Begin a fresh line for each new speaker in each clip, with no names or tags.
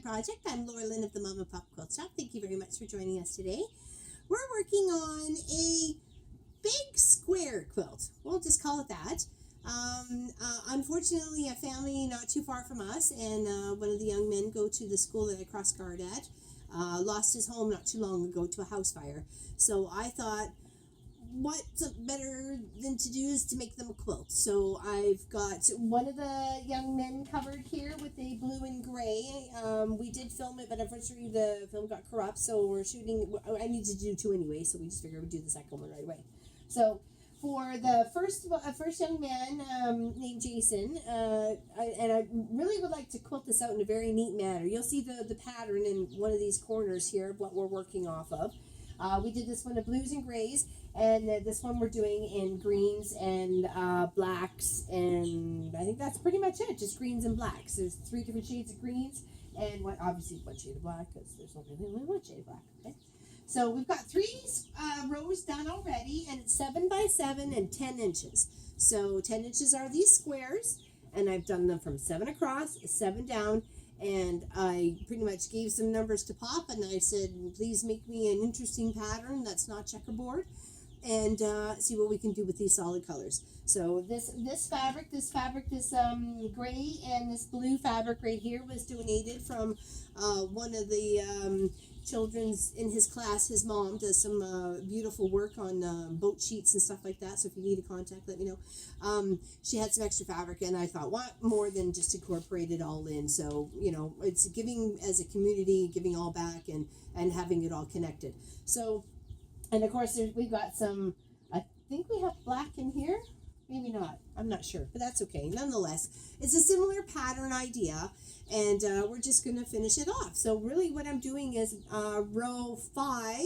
project. I'm Laura Lynn of the Mama Pop Quilt Shop. Thank you very much for joining us today. We're working on a big square quilt. We'll just call it that. Unfortunately, a family not too far from us, and one of the young men go to the school that I cross guard at, lost his home not too long ago to a house fire. So I thought, what's better than to do is to make them a quilt. So I've got one of the young men covered here with a blue and gray. We did film it, but unfortunately the film got corrupt, so we're shooting. I needed to do two anyway, so we just figured we'd do the second one right away. So for the first young man named Jason, I really would like to quilt this out in a very neat manner. You'll see the pattern in one of these corners here of what we're working off of. We did this one of blues and grays, and this one we're doing in greens and blacks, and I think that's pretty much it, just greens and blacks. There's 3 different shades of greens, and obviously one shade of black, because there's only one shade of black, okay? So we've got 3 rows done already, and it's 7 by 7 and 10 inches. So 10 inches are these squares, and I've done them from 7 across, 7 down, and I pretty much gave some numbers to Pop, and I said, please make me an interesting pattern that's not checkerboard, and see what we can do with these solid colors. So this fabric, this gray and this blue fabric right here was donated from one of the children's in his class. His mom does some beautiful work on boat sheets and stuff like that, so if you need a contact, let me know. She had some extra fabric, and I thought, what more than just incorporate it all in? So, you know, it's giving as a community, giving all back, and having it all connected. So, and of course we've got some, I think we have black in here, maybe not, I'm not sure, but that's okay. Nonetheless, it's a similar pattern idea, and we're just going to finish it off. So really what I'm doing is row 5,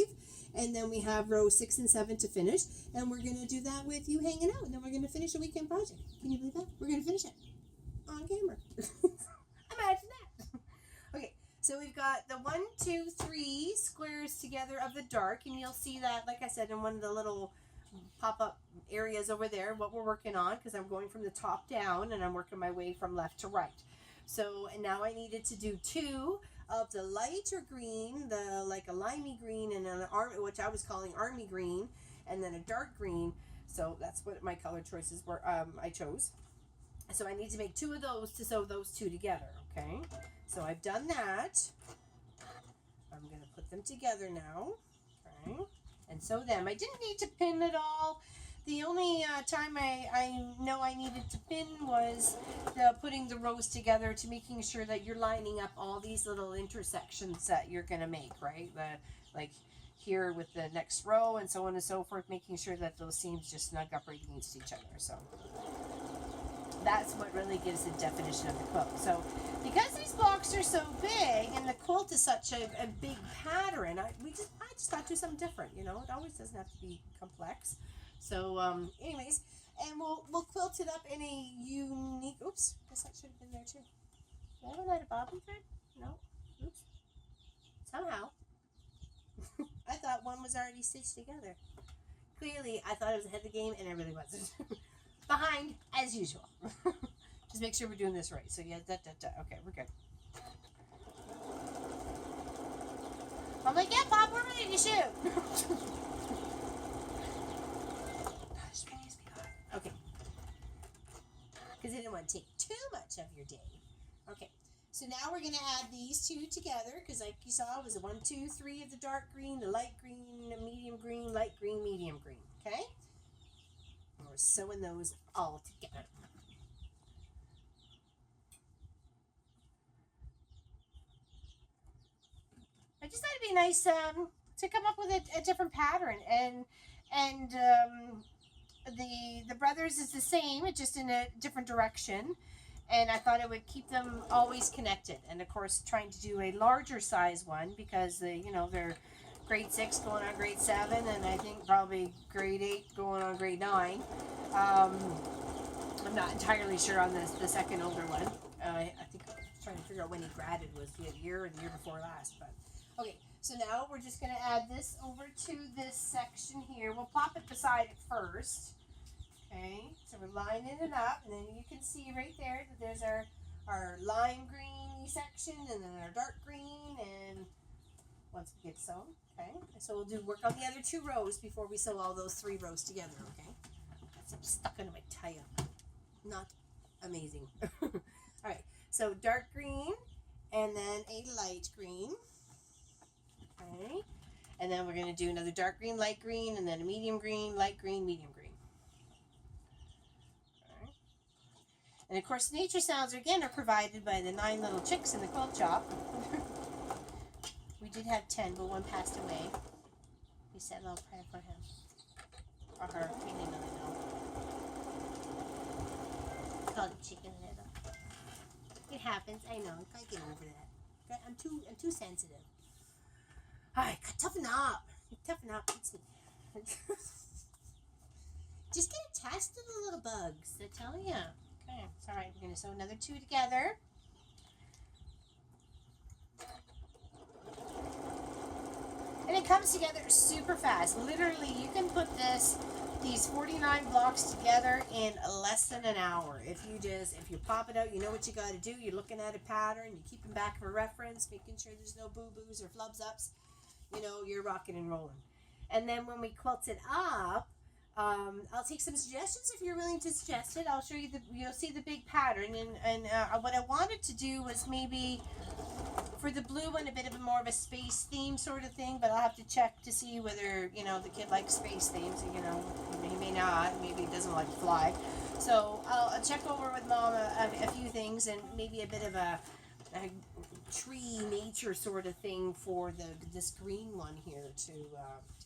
and then we have row 6 and 7 to finish, and we're going to do that with you hanging out, and then we're going to finish a weekend project. Can you believe that? We're going to finish it on camera. Imagine that. Okay, so we've got the 1, 2, 3 squares together of the dark, and you'll see that, like I said, in one of the little pop-up areas over there, what we're working on, because I'm going from the top down, and I'm working my way from left to right. So, and now I needed to do 2 of the lighter green, like a limey green, and an army, which I was calling army green, and then a dark green. So that's what my color choices were. I chose. So I need to make 2 of those to sew those 2 together. Okay. So I've done that. I'm going to put them together now. Okay. And sew them. I didn't need to pin it all. The only time I know I needed to pin was putting the rows together, to making sure that you're lining up all these little intersections that you're going to make, right? Like here with the next row and so on and so forth, making sure that those seams just snug up right against each other. So that's what really gives the definition of the quilt. So because these blocks are so big and the quilt is such a big pattern, I just thought do something different, you know. It always doesn't have to be complex. So anyways, and we'll quilt it up in a unique, oops, guess that should have been there too. Did I let a bobby thread? No. Oops. Somehow. I thought one was already stitched together. Clearly, I thought it was ahead of the game, and it really wasn't. Behind, as usual. Just make sure we're doing this right. So yeah, okay, we're good. I'm like, yeah, Bob, we're ready to shoot. Gosh, please be God. Okay. Because I didn't want to take too much of your day. Okay. So now we're going to add these 2 together, because like you saw, it was a 1, 2, 3 of the dark green, the light green, the medium green, light green, medium green. Okay? And we're sewing those all together. I just thought it'd be nice to come up with a different pattern, and the brothers is the same, it's just in a different direction, and I thought it would keep them always connected. And of course, trying to do a larger size one, because they're grade 6 going on grade 7, and I think probably grade 8 going on grade 9. I'm not entirely sure on the second older one. I think I was trying to figure out when he graded, was the year or the year before last, but okay. So now we're just going to add this over to this section here. We'll plop it beside it first. Okay, so we're lining it up, and then you can see right there that there's our our lime green section, and then our dark green, and once we get sewn, okay? So we'll do work on the other 2 rows before we sew all those 3 rows together, okay? Got some stuck into my tie-up. Not amazing. All right, so dark green, and then a light green, okay? And then we're going to do another dark green, light green, and then a medium green, light green, medium green. Okay. And of course, nature sounds again are provided by the 9 little chicks in the quilt shop. We did have 10, but 1 passed away. We said a little prayer for him. Or her. We didn't really know. Called it Chicken Little. It happens. I know. I can't get over that. I'm too sensitive. Alright, toughen up. Toughen up. Just get attached to the little bugs. I tell you. Okay. It's alright. We're going to sew another 2 together. And it comes together super fast. Literally, you can put these 49 blocks together in less than an hour. If you pop it out, you know what you got to do. You're looking at a pattern, you keep them back for reference, making sure there's no boo-boos or flubs-ups. You know, you're rocking and rolling. And then when we quilt it up, I'll take some suggestions if you're willing to suggest it. I'll show you you'll see the big pattern. And what I wanted to do was maybe for the blue one, a bit of more of a space theme sort of thing, but I'll have to check to see whether, you know, the kid likes space themes. You know, he may not. Maybe he doesn't like to fly. So I'll check over with Mom a few things, and maybe a bit of a tree nature sort of thing for this green one here to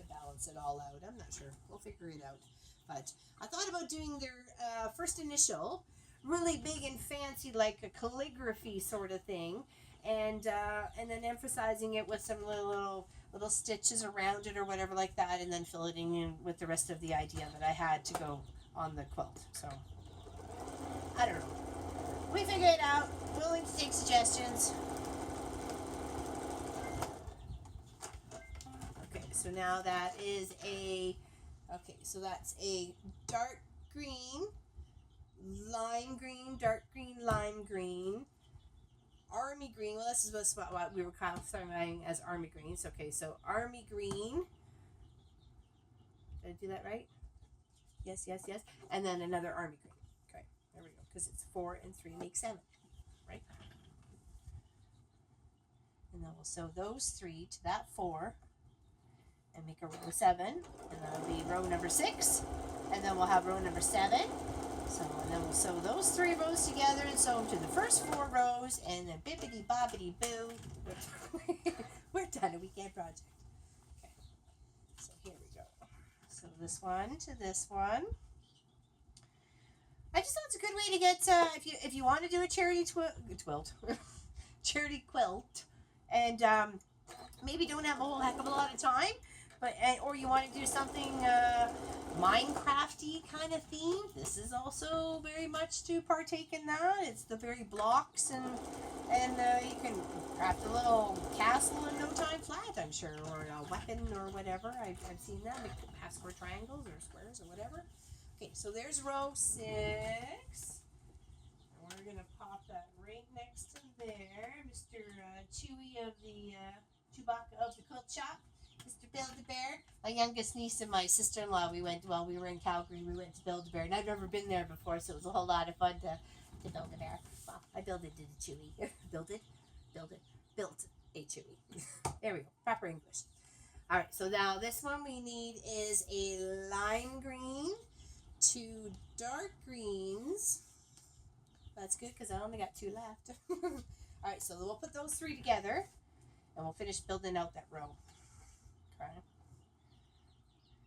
balance it all out. I'm not sure. We'll figure it out. But I thought about doing their first initial, really big and fancy, like a calligraphy sort of thing. And then emphasizing it with some little stitches around it or whatever like that, and then filling in with the rest of the idea that I had to go on the quilt. So, I don't know. We figure it out. Willing to take suggestions. Okay, so now that is so that's a dark green, lime green, dark green, lime green, army green. Well, this is what we were classifying as army greens. Okay, so army green. Did I do that right? Yes. And then another army green. Okay, there we go. Because it's 4 and 3 make 7, right? And then we'll sew those 3 to that 4 and make a row of 7. And that'll be row number 6. And then we'll have row number 7. And then we'll sew those 3 rows together and sew them to the first 4 rows, and then bippity boppity boo. We're done. A weekend project. Okay. So here we go. So this one to this one. I just thought it's a good way to get if you want to do a charity charity quilt, and maybe don't have a whole heck of a lot of time, but or you want to do something Minecrafty kind of theme. This is also very much to partake in that. It's the very blocks, and you can craft a little castle in no time flat, I'm sure, or a weapon or whatever. I've seen that. Make half square triangles or squares or whatever. Okay, so there's row 6. And we're gonna pop that right next to there, Mr. Chewy of the Chewbacca of the quilt shop. Mr. Build-A-Bear. My youngest niece and my sister-in-law, we were in Calgary, we went to Build-A-Bear. And I've never been there before, so it was a whole lot of fun to Build-A-Bear. Well, I built a Chewy. Built a Chewy. There we go. Proper English. Alright, so now this one we need is a lime green, 2 dark greens. That's good because I only got 2 left. Alright, so we'll put those 3 together and we'll finish building out that row. Okay.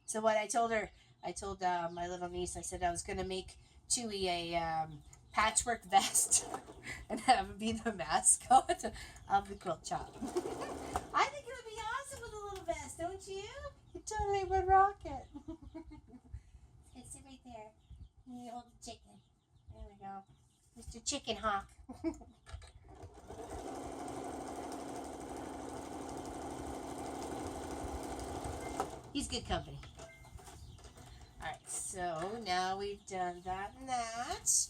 So what I told my little niece, I said I was going to make Chewy a patchwork vest and have him be the mascot of the quilt shop. I think it would be awesome with a little vest, don't you? You totally would rock it. It's sit right there. You hold the chicken. There we go. Mr. Chicken Hawk. He's good company. Alright, so now we've done that and that.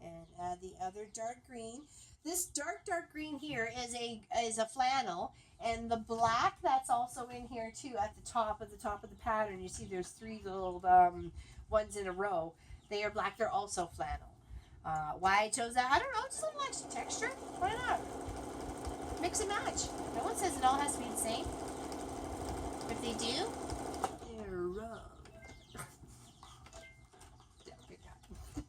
And add the other dark green. This dark green here is a flannel, and the black that's also in here too at the top of the pattern. You see there's three little ones in a row. They are black. They're also flannel. Why I chose that, I don't know. Just a little extra texture. Why not? Mix and match. No one says it all has to be the same. If they do, they're wrong. Do what you want.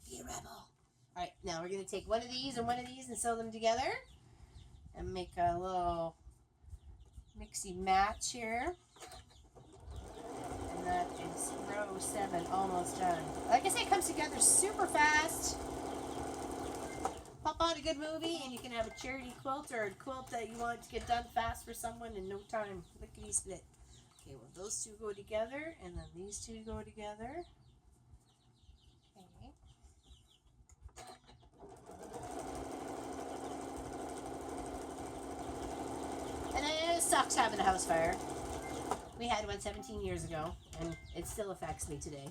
Be a rebel. Alright, now we're going to take one of these and sew them together. And make a little mixy match here. And that is row 7 almost done. Like I say, it comes together super fast. Pop on a good movie and you can have a charity quilt or a quilt that you want to get done fast for someone in no time. Lickety split. Okay, well those two go together and then these two go together. Okay. And it sucks having a house fire. We had one 17 years ago and it still affects me today.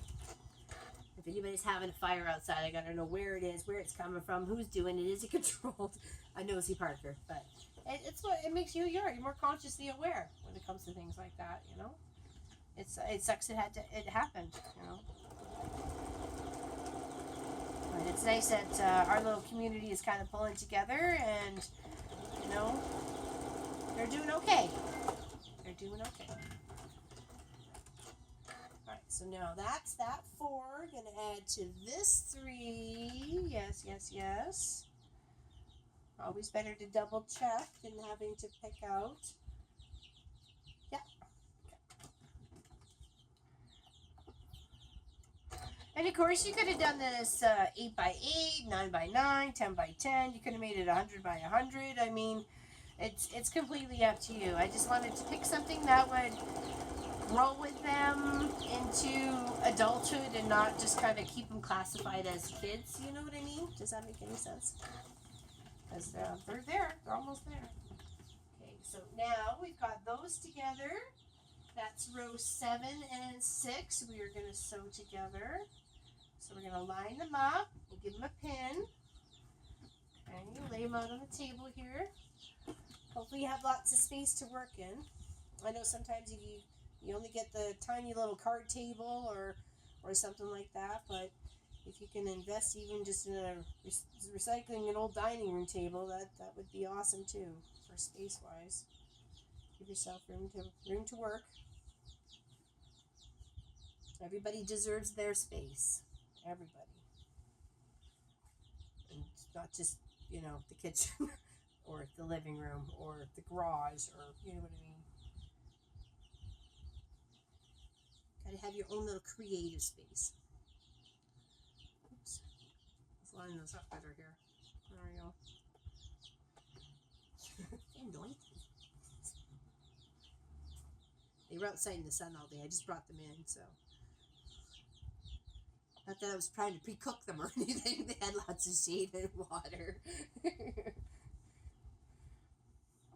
If anybody's having a fire outside, I gotta know where it is, where it's coming from, who's doing it, is it controlled? I know Nosy Parker, but it's what it makes you're more consciously aware when it comes to things like that, you know. It sucks it happened, you know. But it's nice that our little community is kind of pulling together, and you know, they're doing okay. They're doing okay. So now that's that 4. Gonna add to this 3. Yes, yes, yes. Always better to double check than having to pick out. Yeah. Okay. And of course you could have done this 8 by 8, 9 by 9, 10 by 10. You could have made it 100 by 100. I mean, it's completely up to you. I just wanted to pick something that would grow with them into adulthood and not just kind of keep them classified as kids. You know what I mean? Does that make any sense? Because they're there. They're almost there. Okay, so now we've got those together. That's row 7 and 6. We are going to sew together. So we're going to line them up and give them a pin. Okay, lay them out on the table here. Hopefully you have lots of space to work in. I know sometimes you only get the tiny little card table or something like that, but if you can invest even just in recycling an old dining room table, that would be awesome too, for space wise. Give yourself room to work. Everybody deserves their space. Everybody. And not just, you know, the kitchen or the living room or the garage, or you know what I mean. Gotta have your own little creative space. Oops. Let's line those up better here. There we go. They're noisy. They were outside in the sun all day. I just brought them in, so. Not that I was trying to pre-cook them or anything. They had lots of shade and water.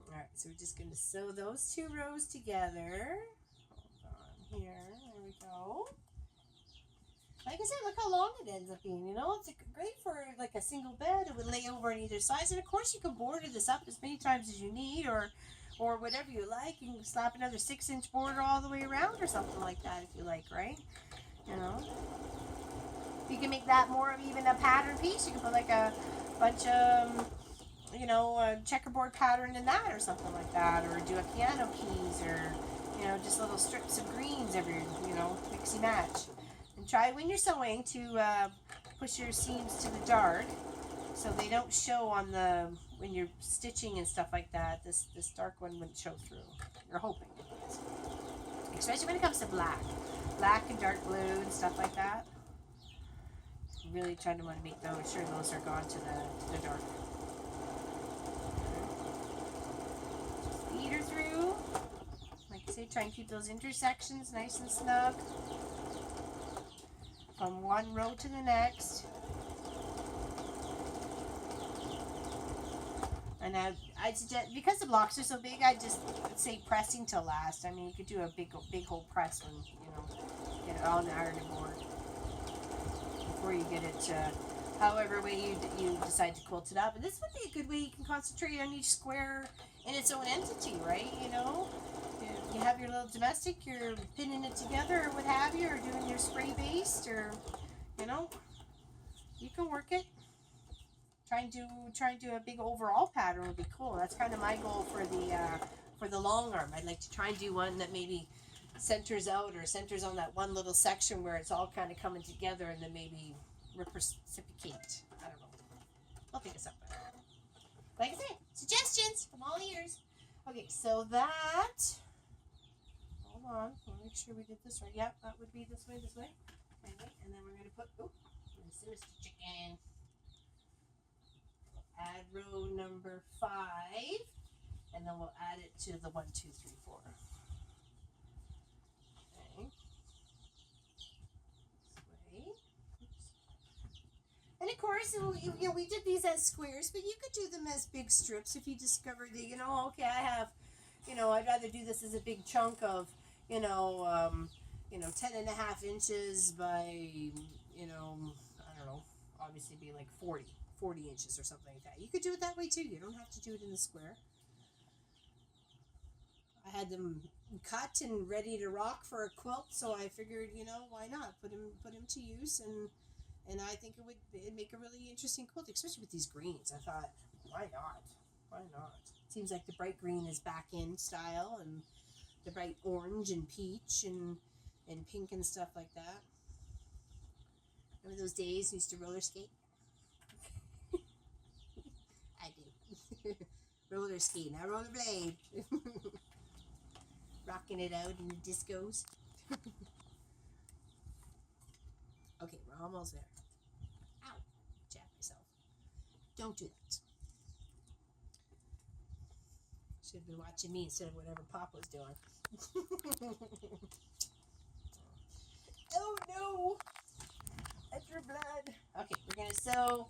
Alright, so we're just going to sew those 2 rows together. Hold on here. There we go. Like I said, look how long it ends up being. You know, it's great for like a single bed. It would lay over on either side. And of course you can border this up as many times as you need, or whatever you like. You can slap another 6-inch border all the way around or something like that if you like, right? You know. You can make that more of even a pattern piece. You can put like a bunch of, you know, a checkerboard pattern in that or something like that. Or do a piano keys, or, you know, just little strips of greens every, you know, mixy match. And try when you're sewing to push your seams to the dark so they don't show on the, when you're stitching and stuff like that. This dark one wouldn't show through. You're hoping. Especially when it comes to black. Black and dark blue and stuff like that. Really trying to want to make sure those are gone to the dark. Feed her through. Like I say, try and keep those intersections nice and snug. From one row to the next. And I'd suggest, because the blocks are so big, I just say pressing till last. I mean, you could do a big whole press when, you know, get it on the ironing board before you get it however way you decide to quilt it up. And this would be a good way you can concentrate on each square in its own entity, right? You know, you have your little domestic, you're pinning it together or what have you, or doing your spray based, or you know, you can work it. Try and do a big overall pattern would be cool. That's kind of my goal for the long arm. I'd like to try and do one that maybe centers out or centers on that one little section where it's all kind of coming together, and then maybe reciprocate. I don't know. I'll think of something. Like I said, suggestions from all ears. Okay, so that. Hold on. I'll make sure we did this right. Yep, that would be this way. Okay, and then we're gonna put. Oh, Mr. Chicken. Add row number 5, and then we'll add it to the 1, 2, 3, 4. Okay. This way. And of course, we did these as squares, but you could do them as big strips if you discovered that, okay, I have, I'd rather do this as a big chunk of, 10.5 inches by, I don't know, obviously be like 40 inches or something like that. You could do it that way too. You don't have to do it in the square. I had them cut and ready to rock for a quilt, so I figured, why not put them to use, and I think it'd make a really interesting quilt, especially with these greens. I thought, why not? It seems like the bright green is back in style, and the bright orange and peach and pink and stuff like that. Remember those days we used to roller skate? I do. Roller skate, not roller blade. Rocking it out in the discos. Okay, we're almost there. Ow, jabbed myself. Don't do that. Should have been watching me instead of whatever Pop was doing. Oh no! I drew blood. Okay, we're gonna sew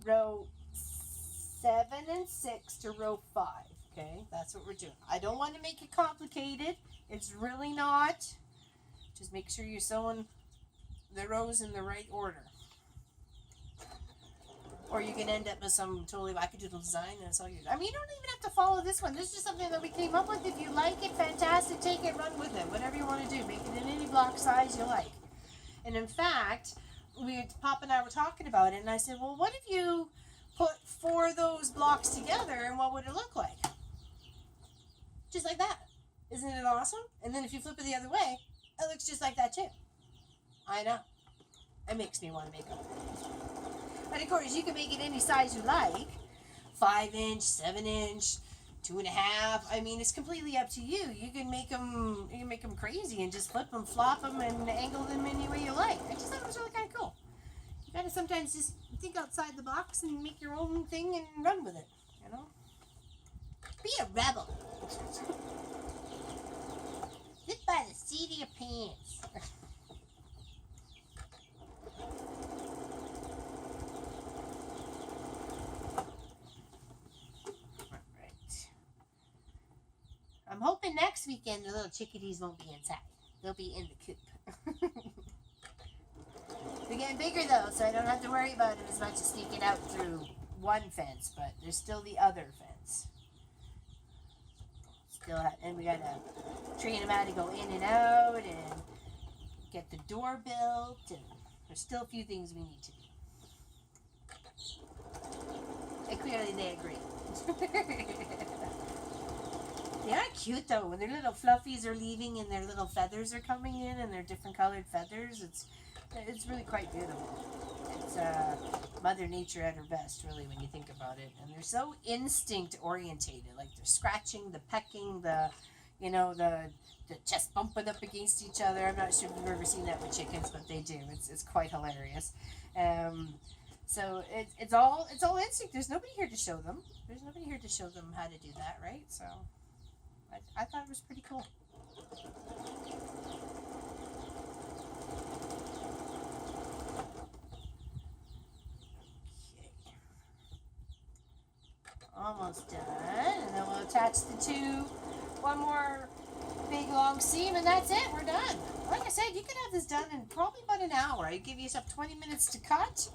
row 7 and 6 to row 5. Okay, that's what we're doing. I don't want to make it complicated. It's really not. Just make sure you're sewing the rows in the right order. Or you can end up with some totally wackadoodle design and it's all yours. I mean, you don't even have to follow this one. This is just something that we came up with. If you like it, fantastic. Take it, run with it. Whatever you want to do. Make it in any block size you like. And in fact, Pop and I were talking about it, and I said, well, what if you put 4 of those blocks together, and what would it look like? Just like that. Isn't it awesome? And then if you flip it the other way, it looks just like that too. I know. It makes me want to make them. And of course, you can make it any size you like. 5 inch, 7 inch, 2.5. I mean, it's completely up to you. You can make them crazy and just flip them, flop them, and angle them any way you like. I just thought it was really kind of cool. You gotta sometimes just think outside the box and make your own thing and run with it. Be a rebel. Live by the seat of your pants. I'm hoping next weekend the little chickadees won't be inside. They'll be in the coop. They're getting bigger though, so I don't have to worry about them as much as sneaking out through one fence, but there's still the other fence. And we gotta train them how to go in and out and get the door built, and there's still a few things we need to do. And clearly they agree. They are cute though. When their little fluffies are leaving and their little feathers are coming in and their different colored feathers, it's really quite beautiful. It's Mother Nature at her best, really, when you think about it. And they're so instinct orientated. Like they're scratching, the pecking, the chest bumping up against each other. I'm not sure if you've ever seen that with chickens, but they do. It's quite hilarious. So it's all instinct. There's nobody here to show them. There's nobody here to show them how to do that, right? So I thought it was pretty cool. Almost done, and then we'll attach one more big long seam, and that's it. We're done. Like I said, you could have this done in probably about an hour. You give yourself 20 minutes to cut,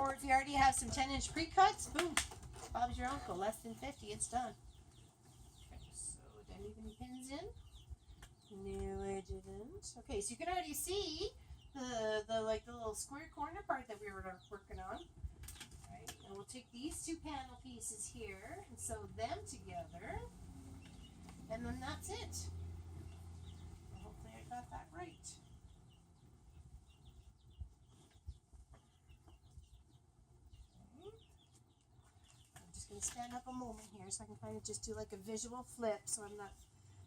Or if you already have some 10-inch pre-cuts, boom, Bob's your uncle. Less than 50, it's done. Okay, so did I leave any pins in? No, I didn't. Okay, so you can already see the little square corner part that we were working on. All right, and we'll take these two panel pieces here and sew them together, and then that's it. Well, hopefully I got that right. I'm going to stand up a moment here so I can kind of just do like a visual flip so I'm not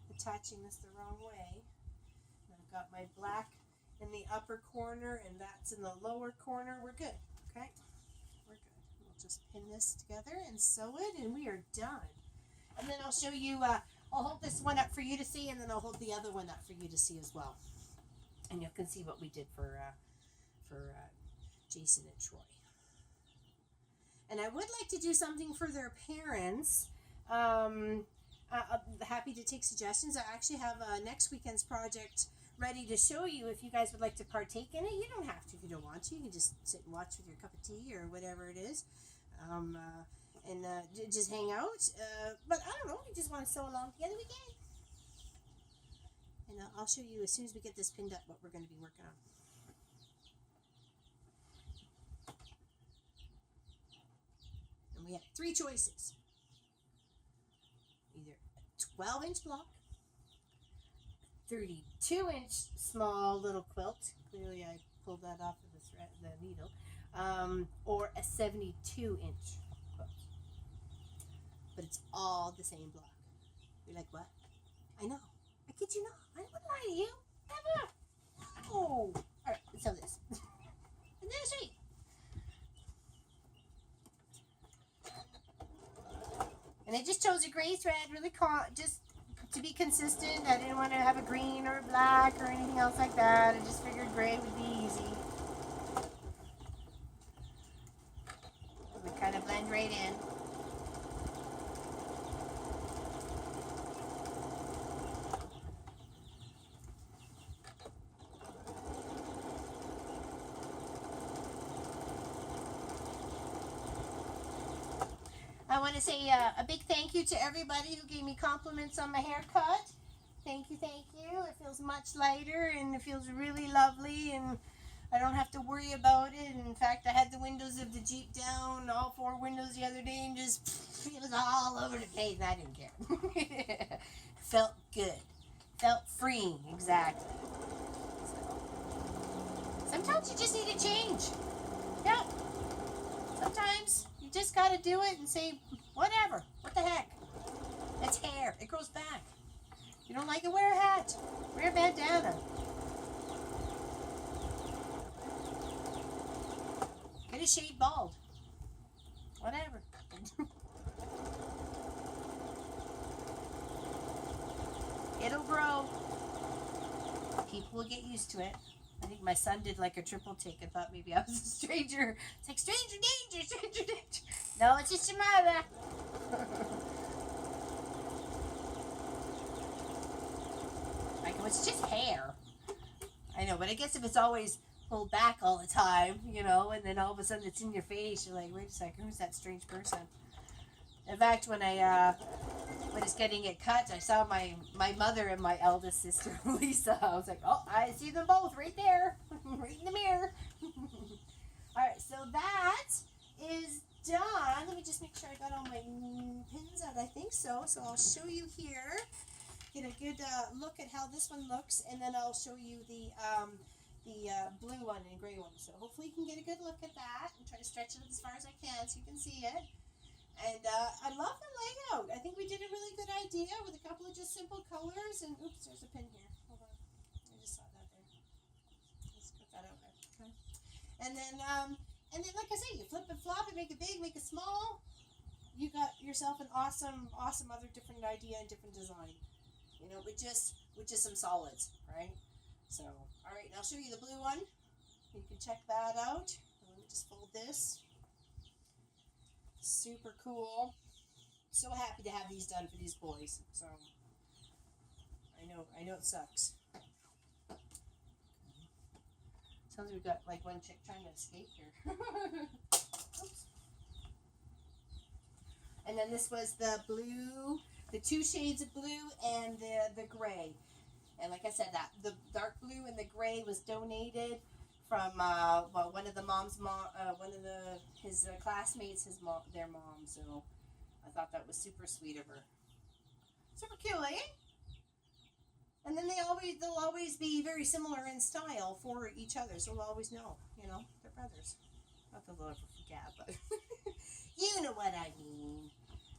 attaching this the wrong way. And I've got my black in the upper corner and that's in the lower corner. We're good, okay? We're good. We'll just pin this together and sew it and we are done. And then I'll show you, I'll hold this one up for you to see and then I'll hold the other one up for you to see as well. And you can see what we did for Jason and Troy. And I would like to do something for their parents. I'm happy to take suggestions. I actually have next weekend's project ready to show you if you guys would like to partake in it. You don't have to if you don't want to. You can just sit and watch with your cup of tea or whatever it is. And just hang out. But I don't know. We just want to sew along together. We can. And I'll show you as soon as we get this pinned up what we're going to be working on. We have three choices. Either a 12-inch block, 32-inch small little quilt. Clearly I pulled that off of the needle. Or a 72-inch quilt. But it's all the same block. You're like, what? I know. I kid you not. I wouldn't lie to you. Never. Oh. Alright, let's sew this. And then I'll show you. And I just chose a gray thread, really just to be consistent. I didn't want to have a green or a black or anything else like that. I just figured gray would be easy. It would kind of blend right in. I want to say a big thank you to everybody who gave me compliments on my haircut. Thank you, thank you. It feels much lighter and it feels really lovely and I don't have to worry about it. In fact, I had the windows of the Jeep down, all four windows the other day and just, it was all over the place. I didn't care. Felt good. Felt freeing, exactly. So, sometimes you just need a change. Yeah. Sometimes you just got to do it and say, whatever, what the heck. It's hair. It grows back. If you don't like it, wear a hat. Wear a bandana. Get a shade bald. Whatever. It'll grow. People will get used to it. I think my son did like a triple take and thought maybe I was a stranger. It's like, stranger danger, stranger danger. No, it's just your mother. Like, it was just hair. I know, but I guess if it's always pulled back all the time, you know, and then all of a sudden it's in your face, you're like, wait a second, who's that strange person? In fact, when I was getting it cut, I saw my mother and my eldest sister, Lisa. I was like, oh, I see them both right there, right in the mirror. All right, so that is done. Let me just make sure I got all my pins out. I think so. So I'll show you here. Get a good look at how this one looks, and then I'll show you the blue one and gray one. So hopefully you can get a good look at that and try to stretch it as far as I can so you can see it. And I love the layout. I think we did a really good idea with a couple of just simple colors. And oops, there's a pin here. Hold on. I just saw that there. Let's put that out there. Okay. And then like I say, you flip and flop it, make it big, make it small. You got yourself an awesome other different idea and different design. You know, with just some solids, right? So, all right, and I'll show you the blue one. You can check that out. Let me just fold this. Super cool. So happy to have these done for these boys. So I know it sucks. Sounds like we've got like one chick trying to escape here. Oops. And then this was the blue, the 2 shades of blue and the gray. And like I said, that the dark blue and the gray was donated from well, one of the mom's mom, one of his classmates, their mom. So I thought that was super sweet of her. Super cute, eh? And then they'll always be very similar in style for each other, so we'll always know, you know, they're brothers. Not that they'll ever forget, but you know what I mean.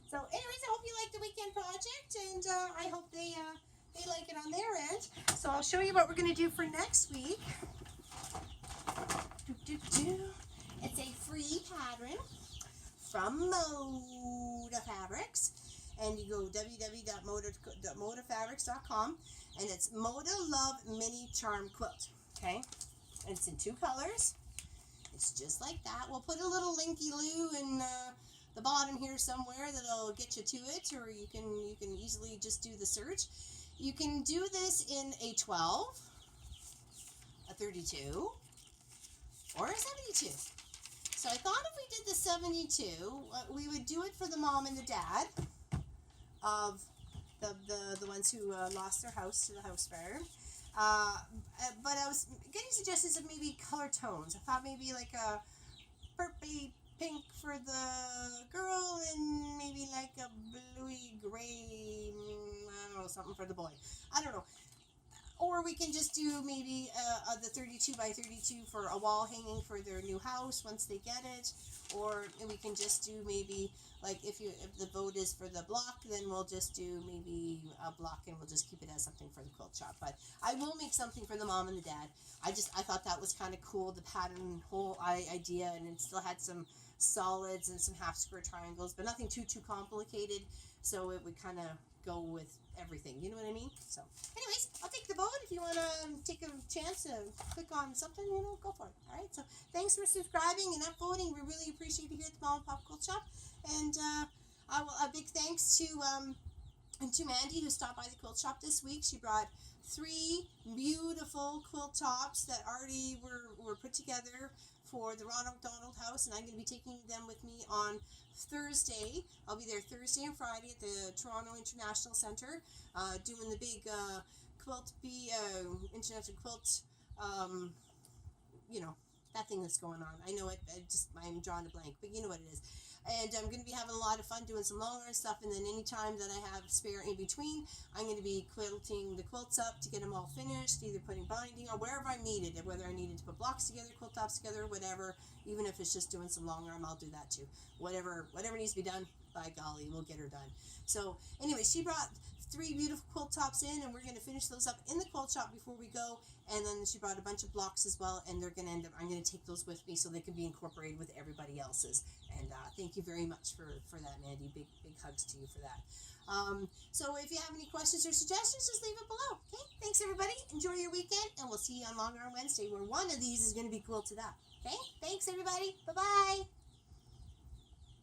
So, anyways, I hope you liked the weekend project, and I hope they like it on their end. So I'll show you what we're going to do for next week. It's a free pattern from Moda Fabrics, and you go www.modafabrics.com, and it's Moda Love Mini Charm Quilt. Okay, and it's in 2 colors. It's just like that. We'll put a little linky-loo in the bottom here somewhere that'll get you to it, or you can easily just do the search. You can do this in a 12, a 32, or a 72. So I thought if we did the 72, we would do it for the mom and the dad of the ones who lost their house to the house fire. But I was getting suggestions of maybe color tones. I thought maybe like a purpley pink for the girl and maybe like a bluey gray, I don't know, something for the boy. I don't know. Or we can just do maybe the 32 by 32 for a wall hanging for their new house once they get it. Or we can just do maybe, like, if the vote is for the block, then we'll just do maybe a block and we'll just keep it as something for the quilt shop. But I will make something for the mom and the dad. I thought that was kind of cool, the pattern whole idea, and it still had some solids and some half square triangles, but nothing too complicated, so it would kind of go with everything, you know what I mean? So anyways, I'll take the vote. If you want to take a chance to click on something, you know, go for it. All right, so thanks for subscribing and upvoting. We really appreciate it here at the Mom and Pop Quilt Shop. And a big thanks to Mandy, who stopped by the quilt shop this week. She brought 3 beautiful quilt tops that already were put together for the Ronald MacDonald house, and I'm going to be taking them with me on Thursday. I'll be there Thursday and Friday at the Toronto International Centre, doing the big International Quilt, you know, that thing that's going on. I know it, I'm drawing a blank, but you know what it is. And I'm going to be having a lot of fun doing some long arm stuff, and then any time that I have spare in between, I'm going to be quilting the quilts up to get them all finished, either putting binding or wherever I needed it, whether I needed to put blocks together, quilt tops together, whatever. Even if it's just doing some long arm, I'll do that too. Whatever needs to be done, by golly, we'll get her done. So anyway, she brought 3 beautiful quilt tops in, and we're going to finish those up in the quilt shop before we go. And then she brought a bunch of blocks as well, and they're going to I'm going to take those with me so they can be incorporated with everybody else's. And thank you very much for that, Mandy. Big hugs to you for that. So if you have any questions or suggestions, just leave it below. Okay, thanks everybody. Enjoy your weekend, and we'll see you on Long Arm Wednesday, where one of these is going to be quilted up. Okay, thanks everybody. Bye-bye.